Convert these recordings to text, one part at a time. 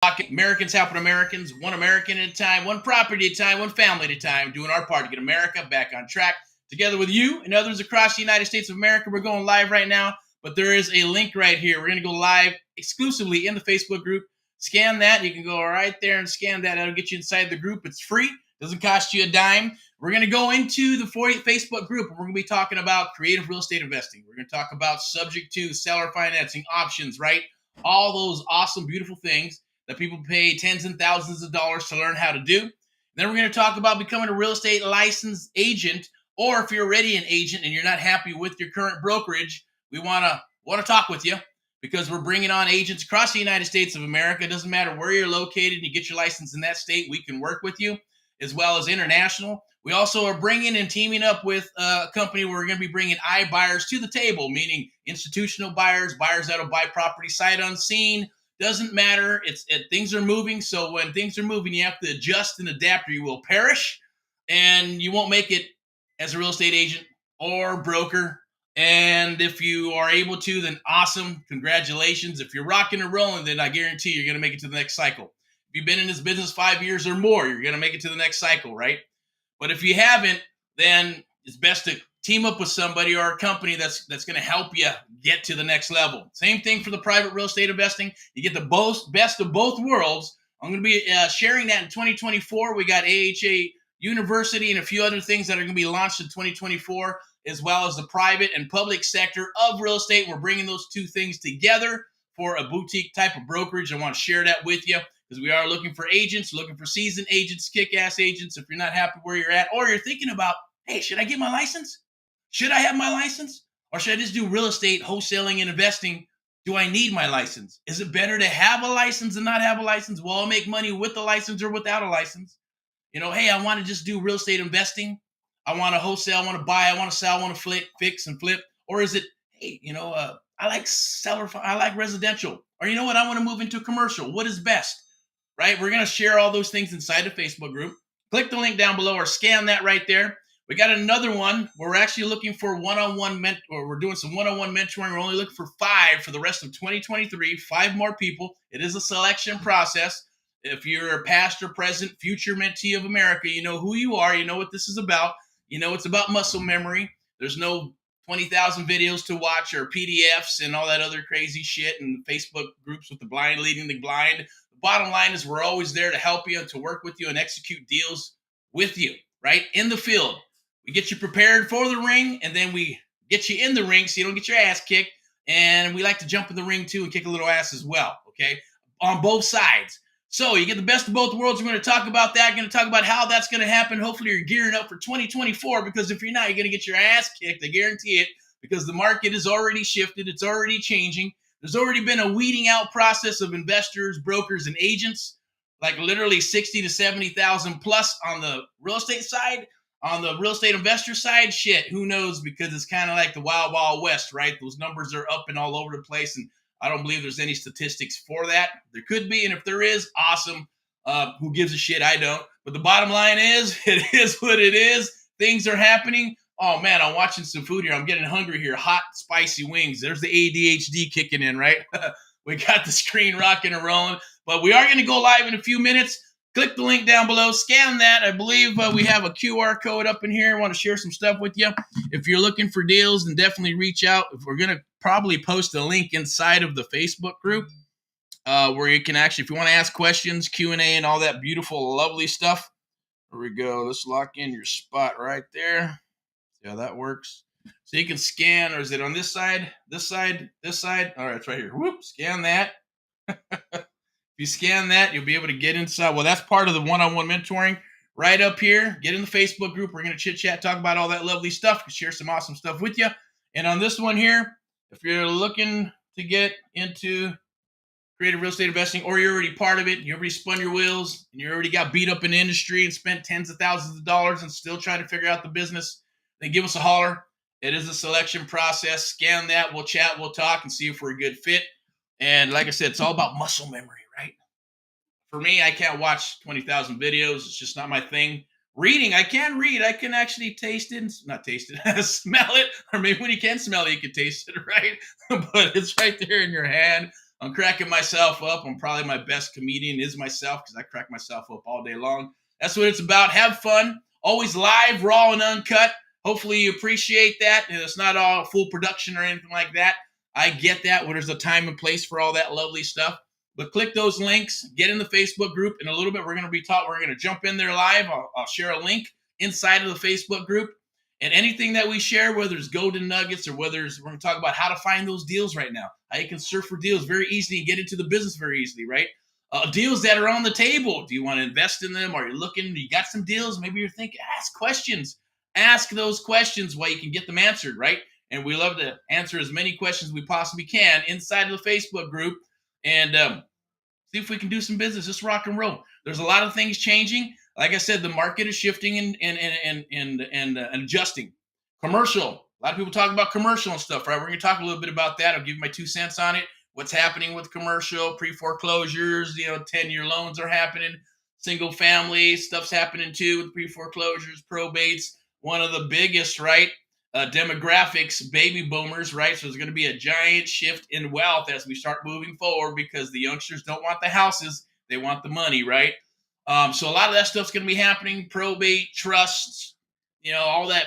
Americans helping Americans, one American at a time, one property at a time, one family at a time, doing our part to get America back on track. Together with you and others across the United States of America, we're going live right now, but there is a link right here. We're going to go live exclusively in the Facebook group. Scan that. You can go right there and scan that. That'll get you inside the group. It's free. Doesn't cost you a dime. We're going to go into the Facebook group, and we're going to be talking about creative real estate investing. We're going to talk about subject to seller financing options, right? All those awesome, beautiful things that people pay tens and thousands of dollars to learn how to do. Then we're going to talk about becoming a real estate licensed agent, or if you're already an agent and you're not happy with your current brokerage, we want to talk with you because we're bringing on agents across the United States of America. It doesn't matter where you're located and you get your license in that state, we can work with you, as well as international. We also are bringing and teaming up with a company where we're going to be bringing iBuyers to the table, meaning institutional buyers, buyers that will buy property sight unseen. Doesn't matter. Things are moving. So when things are moving, you have to adjust and adapt or you will perish and you won't make it as a real estate agent or broker. And if you are able to, then awesome. Congratulations. If you're rocking and rolling, then I guarantee you're going to make it to the next cycle. If you've been in this business 5 years or more, you're going to make it to the next cycle, right? But if you haven't, then it's best to team up with somebody or a company that's going to help you get to the next level. Same thing for the private real estate investing. You get the best of both worlds. I'm going to be sharing that in 2024. We got AHA University and a few other things that are going to be launched in 2024, as well as the private and public sector of real estate. We're bringing those two things together for a boutique type of brokerage. I want to share that with you because we are looking for agents, looking for seasoned agents, kick-ass agents. If you're not happy where you're at, or you're thinking about, hey, should I get my license? Should I have my license? Or should I just do real estate, wholesaling, and investing? Do I need my license? Is it better to have a license than not have a license? Will I make money with a license or without a license? Hey, I want to just do real estate investing. I want to wholesale. I want to buy. I want to sell. I want to fix and flip. Or is it, hey, I like I like residential. Or you know what? I want to move into commercial. What is best? Right? We're going to share all those things inside the Facebook group. Click the link down below or scan that right there. We got another one where we're actually looking for one-on-one or we're doing some one-on-one mentoring. We're only looking for 5 for the rest of 2023, 5 more people. It is a selection process. If you're a past or present, future mentee of America, you know who you are. You know what this is about. You know it's about muscle memory. There's no 20,000 videos to watch or PDFs and all that other crazy shit and Facebook groups with the blind leading the blind. The bottom line is we're always there to help you and to work with you and execute deals with you, right? In the field. We get you prepared for the ring, and then we get you in the ring so you don't get your ass kicked. And we like to jump in the ring, too, and kick a little ass as well, okay? On both sides. So you get the best of both worlds. We're going to talk about that. We're going to talk about how that's going to happen. Hopefully you're gearing up for 2024, because if you're not, you're going to get your ass kicked. I guarantee it, because the market has already shifted. It's already changing. There's already been a weeding out process of investors, brokers, and agents, like literally 60 to 70,000 plus on the real estate side. On the real estate investor side, shit, who knows? Because it's kind of like the wild, wild west, right? Those numbers are up and all over the place, and I don't believe there's any statistics for that. There could be, and if there is, awesome. Who gives a shit? I don't. But the bottom line is, it is what it is. Things are happening. Oh, man, I'm watching some food here. I'm getting hungry here. Hot, spicy wings. There's the ADHD kicking in, right? We got the screen rocking and rolling. But we are going to go live in a few minutes. Click the link down below. Scan that. I believe we have a QR code up in here. I want to share some stuff with you. If you're looking for deals, then definitely reach out. If we're going to probably post a link inside of the Facebook group where you can actually, if you want to ask questions, Q&A, and all that beautiful, lovely stuff. Here we go. Let's lock in your spot right there. See how that works. So you can scan, or is it on this side, this side, this side? All right, it's right here. Whoop, scan that. If you scan that, you'll be able to get inside. Well, that's part of the one-on-one mentoring right up here. Get in the Facebook group. We're going to chit-chat, talk about all that lovely stuff, share some awesome stuff with you. And on this one here, if you're looking to get into creative real estate investing, or you're already part of it, you already spun your wheels, and you already got beat up in the industry and spent tens of thousands of dollars and still trying to figure out the business, then give us a holler. It is a selection process. Scan that. We'll chat. We'll talk and see if we're a good fit. And like I said, it's all about muscle memory. For me, I can't watch 20,000 videos. It's just not my thing. Reading, I can read. I can actually taste it. Not taste it. Smell it. Or maybe when you can smell it, you can taste it, right? But it's right there in your hand. I'm cracking myself up. I'm probably my best comedian is myself because I crack myself up all day long. That's what it's about. Have fun. Always live, raw, and uncut. Hopefully you appreciate that. And it's not all full production or anything like that. I get that where there's a time and place for all that lovely stuff. But click those links, get in the Facebook group. In a little bit, we're going to jump in there live. I'll share a link inside of the Facebook group. And anything that we share, whether it's golden nuggets or we're going to talk about how to find those deals right now, how you can search for deals very easily and get into the business very easily, right? Deals that are on the table. Do you want to invest in them? Are you looking? You got some deals? Maybe you're thinking, ask questions. Ask those questions while you can get them answered, right? And we love to answer as many questions as we possibly can inside of the Facebook group and see if we can do some business. Just rock and roll. There's a lot of things changing. Like I said, the market is shifting and adjusting. Commercial. A lot of people talk about commercial and stuff, right? We're going to talk a little bit about that. I'll give you my 2 cents on it. What's happening with commercial, pre-foreclosures, 10-year loans are happening. Single family stuff's happening too with pre-foreclosures, probates. One of the biggest, right? Demographics, baby boomers, right? So there's going to be a giant shift in wealth as we start moving forward because the youngsters don't want the houses. They want the money, right? So a lot of that stuff's going to be happening. Probate, trusts, all that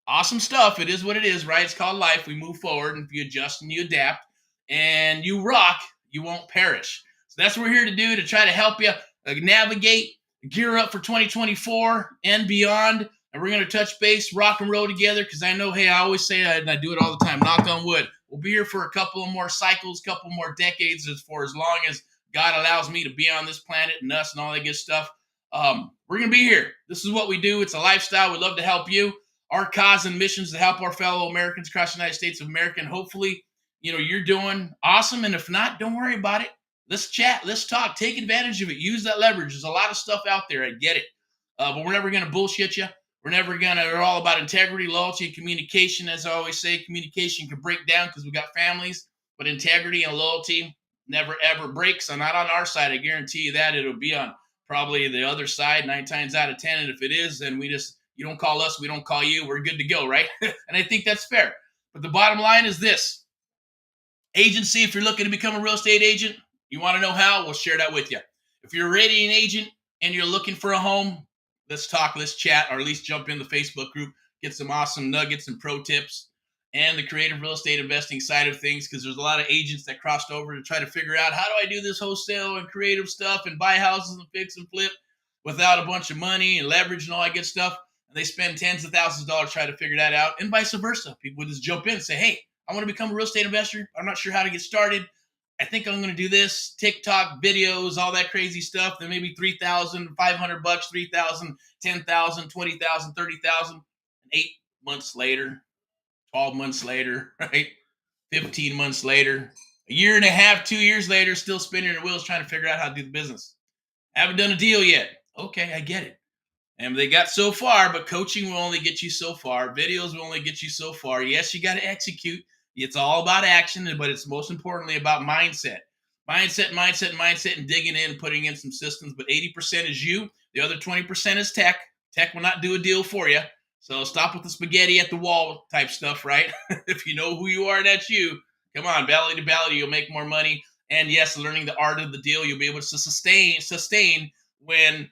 awesome stuff. It is what it is, right? It's called life. We move forward, and if you adjust and you adapt and you rock, you won't perish. So that's what we're here to do, to try to help you navigate, gear up for 2024 and beyond. And we're going to touch base, rock and roll together because I know, hey, I always say that and I do it all the time, knock on wood. We'll be here for a couple of more cycles, couple more decades for as long as God allows me to be on this planet and us and all that good stuff. We're going to be here. This is what we do. It's a lifestyle. We'd love to help you. Our cause and mission is to help our fellow Americans across the United States of America. And hopefully, you're doing awesome. And if not, don't worry about it. Let's chat. Let's talk. Take advantage of it. Use that leverage. There's a lot of stuff out there. I get it. But we're never going to bullshit you. We're all about integrity, loyalty, and communication. As I always say, communication can break down because we got families, but integrity and loyalty never, ever breaks. And not on our side. I guarantee you that. It'll be on probably the other side 9 times out of 10. And if it is, then you don't call us, we don't call you. We're good to go, right? And I think that's fair. But the bottom line is this. Agency, if you're looking to become a real estate agent, you want to know how, we'll share that with you. If you're already an agent and you're looking for a home, let's talk, let's chat, or at least jump in the Facebook group, get some awesome nuggets and pro tips and the creative real estate investing side of things, because there's a lot of agents that crossed over to try to figure out, how do I do this wholesale and creative stuff and buy houses and fix and flip without a bunch of money and leverage and all that good stuff. And they spend tens of thousands of dollars trying to figure that out, and vice versa. People just jump in and say, hey, I want to become a real estate investor. I'm not sure how to get started. I think I'm going to do this, TikTok videos, all that crazy stuff. Then maybe $3,500, $3,000, $10,000, $20,000, $30,000. 8 months later, 12 months later, right? 15 months later, a year and a half, 2 years later, still spinning their wheels trying to figure out how to do the business. Haven't done a deal yet. Okay, I get it. And they got so far, but coaching will only get you so far. Videos will only get you so far. Yes, you got to execute. It's all about action, but it's most importantly about mindset. Mindset, and digging in, putting in some systems. But 80% is you. The other 20% is tech. Tech will not do a deal for you. So stop with the spaghetti at the wall type stuff, right? If you know who you are, that's you. Come on, belly to belly, you'll make more money. And yes, learning the art of the deal, you'll be able to sustain when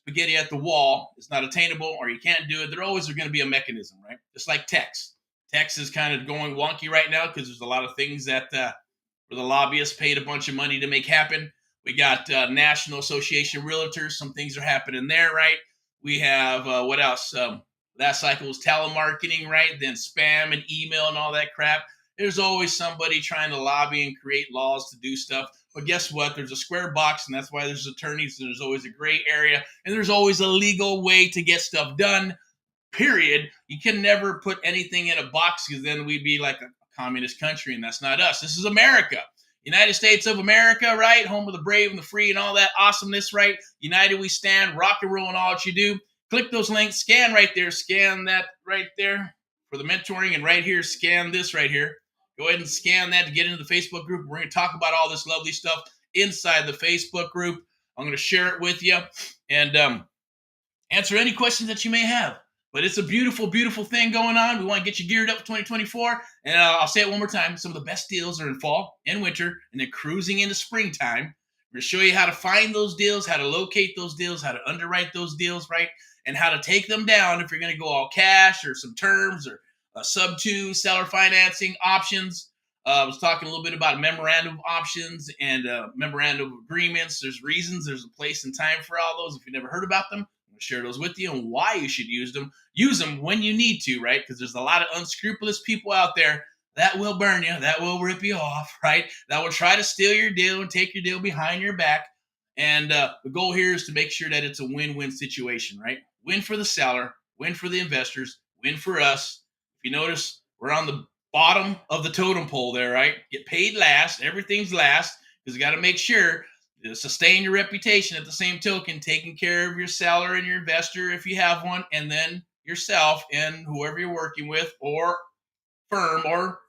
spaghetti at the wall is not attainable or you can't do it. There always are going to be a mechanism, right? Just like text. Text is kind of going wonky right now because there's a lot of things that where the lobbyists paid a bunch of money to make happen. We got National Association of Realtors. Some things are happening there, right? We have, what else? That cycle is telemarketing, right? Then spam and email and all that crap. There's always somebody trying to lobby and create laws to do stuff. But guess what? There's a square box, and that's why there's attorneys. And there's always a gray area, and there's always a legal way to get stuff done. Period. You can never put anything in a box because then we'd be like a communist country, and that's not us. This is America. United States of America, right? Home of the brave and the free and all that awesomeness, right? United we stand, rock and roll and all that you do. Click those links, scan right there, scan that right there for the mentoring, and right here, scan this right here. Go ahead and scan that to get into the Facebook group. We're going to talk about all this lovely stuff inside the Facebook group. I'm going to share it with you and answer any questions that you may have. But it's a beautiful, beautiful thing going on. We want to get you geared up for 2024. And I'll say it one more time. Some of the best deals are in fall and winter, and then cruising into springtime. We're going to show you how to find those deals, how to locate those deals, how to underwrite those deals, right? And how to take them down if you're going to go all cash or some terms or sub-2, seller financing options. I was talking a little bit about memorandum of options and memorandum of agreements. There's reasons, there's a place and time for all those. If you've never heard about them, I'm going to share those with you and why you should use them. Use them when you need to, right? Because there's a lot of unscrupulous people out there that will burn you, that will rip you off, right? That will try to steal your deal and take your deal behind your back. And the goal here is to make sure that it's a win-win situation, right? Win for the seller, win for the investors, win for us. If you notice, we're on the bottom of the totem pole there, right? Get paid last. Everything's last because you got to make sure to sustain your reputation at the same token, taking care of your seller and your investor if you have one, and then yourself and whoever you're working with or firm or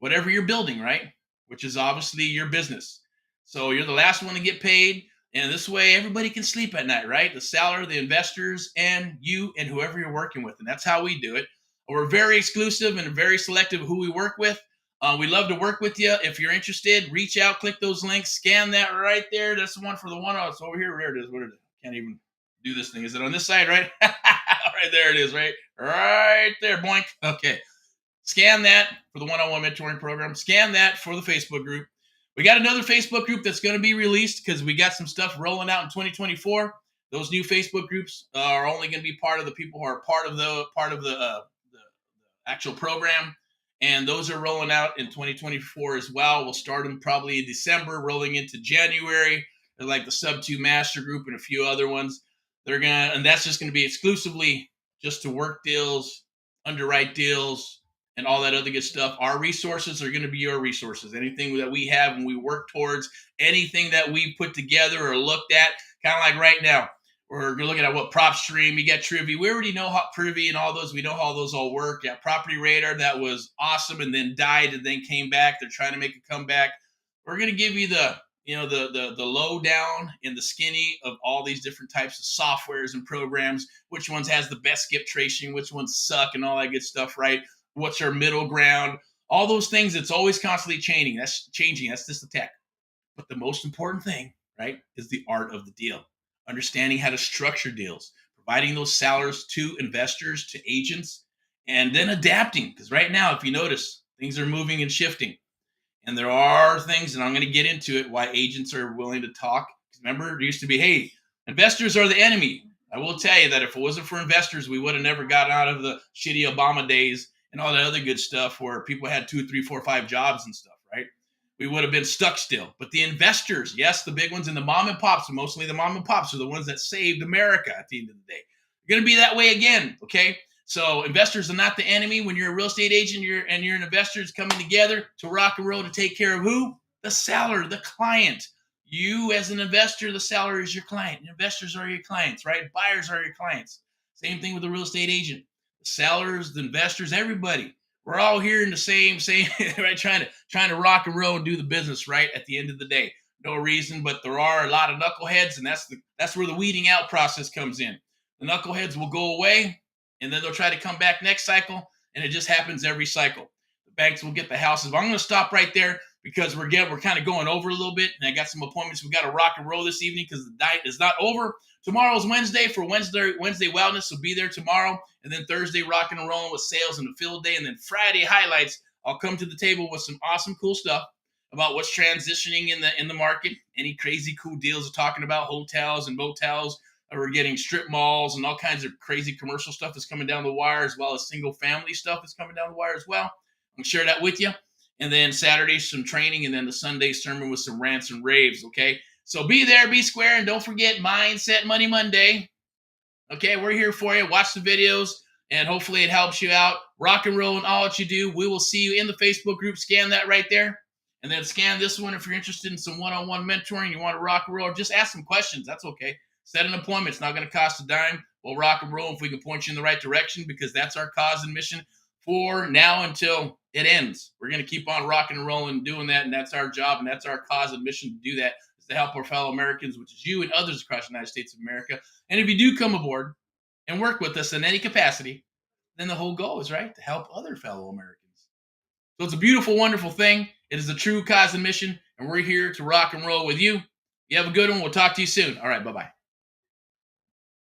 whatever you're building, right? Which is obviously your business. So you're the last one to get paid. And this way, everybody can sleep at night, right? The seller, the investors, and you and whoever you're working with. And that's how we do it. We're very exclusive and very selective of who we work with. We love to work with you. If you're interested, reach out, click those links, scan that right there. That's the one for the one. Oh, it's over here. There it is. What is it? Can't even do this thing. Is it on this side, right? Right there it is, right? Right there, boink. Okay. Scan that for the one-on-one mentoring program. Scan that for the Facebook group. We got another Facebook group that's going to be released because we got some stuff rolling out in 2024. Those new Facebook groups are only going to be part of the people who are part of the actual program, and those are rolling out in 2024 as well. We'll start them probably in December, rolling into January. They're like the Sub-2 Master Group and a few other ones. And that's just going to be exclusively just to work deals, underwrite deals, and all that other good stuff. Our resources are going to be your resources. Anything that we have and we work towards, anything that we put together or looked at, kind of like right now. We're looking at what prop stream, you got Trivy. We already know how Privy and all those, we know how those all work. Yeah, Property Radar, that was awesome and then died and then came back. They're trying to make a comeback. We're going to give you the lowdown and the skinny of all these different types of softwares and programs, which ones has the best skip tracing, which ones suck and all that good stuff, right? What's our middle ground? All those things, it's always constantly changing. That's just the tech. But the most important thing, right, is the art of the deal. Understanding how to structure deals, providing those sellers to investors, to agents, and then adapting. Because right now, if you notice, things are moving and shifting. And there are things, and I'm going to get into it, why agents are willing to talk. Remember, it used to be, hey, investors are the enemy. I will tell you that if it wasn't for investors, we would have never gotten out of the shitty Obama days and all that other good stuff where people had 2, 3, 4, 5 jobs and stuff, right? We would have been stuck still. But the investors, yes, the big ones and the mom and pops, mostly the mom and pops are the ones that saved America at the end of the day. You're going to be that way again, okay? So investors are not the enemy. When you're a real estate agent and you're an investor, it's coming together to rock and roll to take care of who? The seller, the client. You as an investor, the seller is your client. Investors are your clients, right? Buyers are your clients. Same thing with the real estate agent. The sellers, the investors, everybody. We're all here in the same, right? Trying to rock and roll and do the business, right? At the end of the day, no reason, but there are a lot of knuckleheads, and that's where the weeding out process comes in. The knuckleheads will go away, and then they'll try to come back next cycle, and it just happens every cycle. The banks will get the houses. But I'm going to stop right there because we're kind of going over a little bit, and I got some appointments. We got to rock and roll this evening because the night is not over. Tomorrow's Wednesday for Wednesday Wellness, so be there tomorrow. And then Thursday, rocking and rolling with sales and the field day. And then Friday highlights, I'll come to the table with some awesome, cool stuff about what's transitioning in the market. Any crazy cool deals we're talking about, hotels and motels. We're getting strip malls and all kinds of crazy commercial stuff that's coming down the wire, as well as single family stuff that's coming down the wire as well. I'm going to share that with you. And then Saturday, some training, and then the Sunday sermon with some rants and raves, okay? So be there, be square, and don't forget Mindset Money Monday. Okay, we're here for you. Watch the videos, and hopefully it helps you out. Rock and roll in all that you do. We will see you in the Facebook group. Scan that right there. And then scan this one if you're interested in some one-on-one mentoring. You want to rock and roll, or just ask some questions. That's okay. Set an appointment. It's not going to cost a dime. We'll rock and roll if we can point you in the right direction, because that's our cause and mission for now until it ends. We're going to keep on rocking and rolling and doing that, and that's our job, and that's our cause and mission to do that, is to help our fellow Americans, which is you and others across the United States of America. And if you do come aboard and work with us in any capacity, then the whole goal is, right, to help other fellow Americans. So it's a beautiful, wonderful thing. It is a true cause and mission, and we're here to rock and roll with you. You have a good one. We'll talk to you soon. All right, bye-bye.